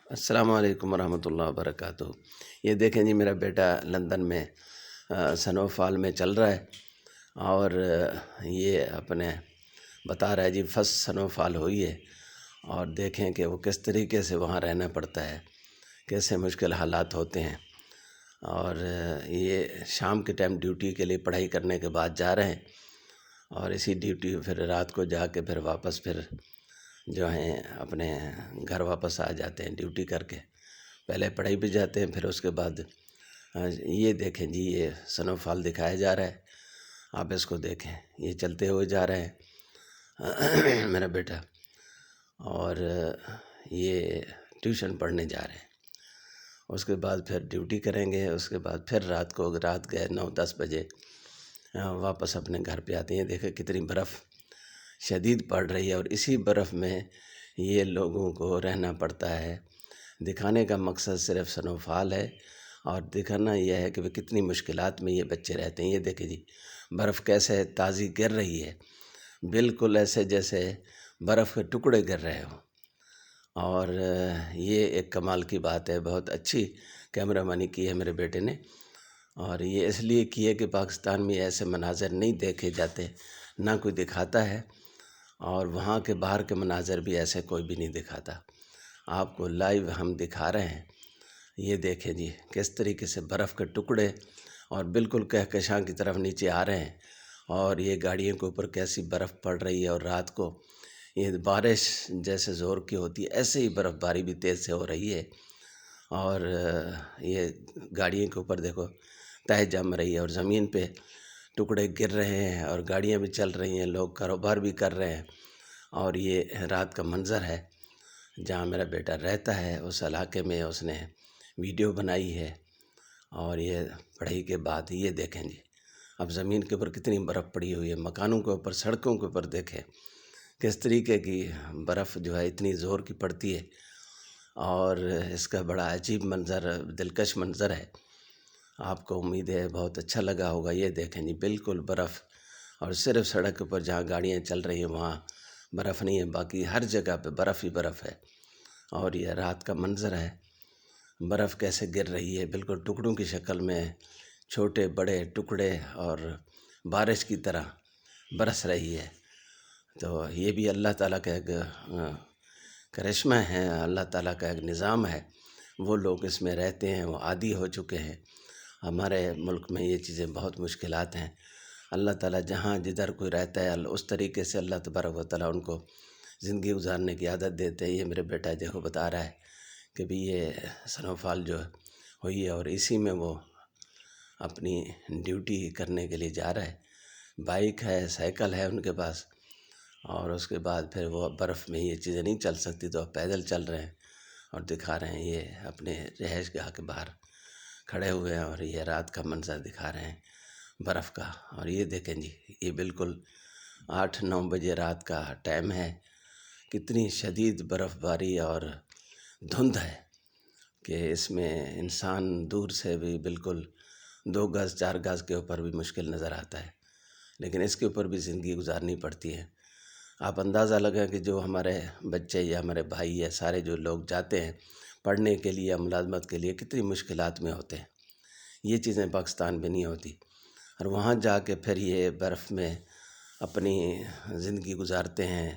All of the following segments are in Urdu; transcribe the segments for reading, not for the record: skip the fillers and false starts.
السلام علیکم ورحمۃ اللہ وبرکاتہ۔ یہ دیکھیں جی، میرا بیٹا لندن میں سنو فال میں چل رہا ہے اور یہ اپنے بتا رہا ہے جی فرسٹ سنو فال ہوئی ہے، اور دیکھیں کہ وہ کس طریقے سے وہاں رہنا پڑتا ہے، کیسے مشکل حالات ہوتے ہیں۔ اور یہ شام کے ٹائم ڈیوٹی کے لیے پڑھائی کرنے کے بعد جا رہے ہیں، اور اسی ڈیوٹی پھر رات کو جا کے پھر واپس پھر جو ہیں اپنے گھر واپس آ جاتے ہیں ڈیوٹی کر کے۔ پہلے پڑھائی پہ جاتے ہیں، پھر اس کے بعد یہ دیکھیں جی، یہ سنو فال دکھایا جا رہا ہے، آپ اس کو دیکھیں، یہ چلتے ہوئے جا رہے ہیں میرا بیٹا، اور یہ ٹیوشن پڑھنے جا رہے ہیں۔ اس کے بعد پھر ڈیوٹی کریں گے، اس کے بعد پھر رات گئے 9-10 بجے واپس اپنے گھر پہ آتے ہیں۔ دیکھیں کتنی برف شدید پڑ رہی ہے، اور اسی برف میں یہ لوگوں کو رہنا پڑتا ہے۔ دکھانے کا مقصد صرف سنو فال ہے، اور دکھانا یہ ہے کہ وہ کتنی مشکلات میں یہ بچے رہتے ہیں۔ یہ دیکھیں جی، برف کیسے تازی گر رہی ہے، بالکل ایسے جیسے برف کے ٹکڑے گر رہے ہوں۔ اور یہ ایک کمال کی بات ہے، بہت اچھی کیمرہ مانی کی ہے میرے بیٹے نے، اور یہ اس لیے کی ہے کہ پاکستان میں ایسے مناظر نہیں دیکھے جاتے، نہ کوئی دکھاتا ہے، اور وہاں کے باہر کے مناظر بھی ایسے کوئی بھی نہیں دکھاتا۔ آپ کو لائیو ہم دکھا رہے ہیں۔ یہ دیکھیں جی، کس طریقے سے برف کے ٹکڑے اور بالکل کہکشاں کی طرف نیچے آ رہے ہیں، اور یہ گاڑیوں کے اوپر کیسی برف پڑ رہی ہے، اور رات کو یہ بارش جیسے زور کی ہوتی ہے ایسے ہی برف باری بھی تیز سے ہو رہی ہے، اور یہ گاڑیوں کے اوپر دیکھو تہ جم رہی ہے، اور زمین پہ ٹکڑے گر رہے ہیں، اور گاڑیاں بھی چل رہی ہیں، لوگ کاروبار بھی کر رہے ہیں۔ اور یہ رات کا منظر ہے جہاں میرا بیٹا رہتا ہے، اس علاقے میں اس نے ویڈیو بنائی ہے۔ اور یہ پڑھائی کے بعد یہ دیکھیں جی، اب زمین کے اوپر کتنی برف پڑی ہوئی ہے، مکانوں کے اوپر، سڑکوں کے اوپر دیکھیں کس طریقے کی برف جو ہے اتنی زور کی پڑتی ہے، اور اس کا بڑا عجیب منظر، دلکش منظر ہے۔ آپ کو امید ہے بہت اچھا لگا ہوگا۔ یہ دیکھیں جی، بالکل برف، اور صرف سڑک پر جہاں گاڑیاں چل رہی ہیں وہاں برف نہیں ہے، باقی ہر جگہ پہ برف ہی برف ہے۔ اور یہ رات کا منظر ہے، برف کیسے گر رہی ہے، بالکل ٹکڑوں کی شکل میں، چھوٹے بڑے ٹکڑے، اور بارش کی طرح برس رہی ہے۔ تو یہ بھی اللہ تعالیٰ کا ایک کرشمہ ہے، اللہ تعالیٰ کا ایک نظام ہے۔ وہ لوگ اس میں رہتے ہیں، وہ عادی ہو چکے ہیں۔ ہمارے ملک میں یہ چیزیں بہت مشکلات ہیں۔ اللہ تعالیٰ جہاں جدھر کوئی رہتا ہے، اس طریقے سے اللہ تبارک و تعالیٰ ان کو زندگی گزارنے کی عادت دیتے ہیں۔ یہ میرے بیٹا دیکھو بتا رہا ہے کہ بھی یہ سنو فال جو ہوئی ہے، اور اسی میں وہ اپنی ڈیوٹی کرنے کے لیے جا رہا ہے۔ بائک ہے، سائیکل ہے ان کے پاس، اور اس کے بعد پھر وہ برف میں یہ چیزیں نہیں چل سکتی تو پیدل چل رہے ہیں، اور دکھا رہے ہیں یہ اپنے رہائش گاہ کے باہر کھڑے ہوئے ہیں، اور یہ رات کا منظر دکھا رہے ہیں برف کا۔ اور یہ دیکھیں جی، یہ بالکل 8-9 بجے رات کا ٹائم ہے، کتنی شدید برف باری اور دھند ہے کہ اس میں انسان دور سے بھی بالکل 2 گز 4 گز کے اوپر بھی مشکل نظر آتا ہے، لیکن اس کے اوپر بھی زندگی گزارنی پڑتی ہے۔ آپ اندازہ لگائیں کہ جو ہمارے بچے یا ہمارے بھائی یا سارے جو لوگ جاتے ہیں پڑھنے کے لیے یا ملازمت کے لیے کتنی مشکلات میں ہوتے ہیں۔ یہ چیزیں پاکستان میں نہیں ہوتی، اور وہاں جا کے پھر یہ برف میں اپنی زندگی گزارتے ہیں،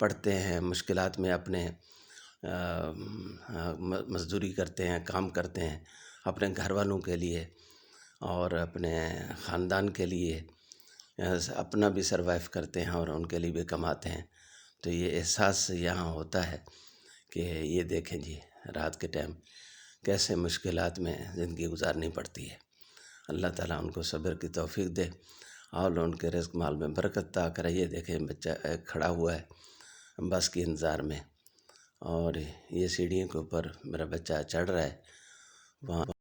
پڑھتے ہیں، مشکلات میں اپنے مزدوری کرتے ہیں، کام کرتے ہیں اپنے گھر والوں کے لیے اور اپنے خاندان کے لیے، اپنا بھی سروائیو کرتے ہیں اور ان کے لیے بھی کماتے ہیں۔ تو یہ احساس یہاں ہوتا ہے کہ یہ دیکھیں جی، رات کے ٹائم کیسے مشکلات میں زندگی گزارنی پڑتی ہے۔ اللہ تعالیٰ ان کو صبر کی توفیق دے، اور ان کے رزق مال میں برکت عطا کرے۔ یہ دیکھیں بچہ کھڑا ہوا ہے بس کی انتظار میں، اور یہ سیڑھیوں کے اوپر میرا بچہ چڑھ رہا ہے وہاں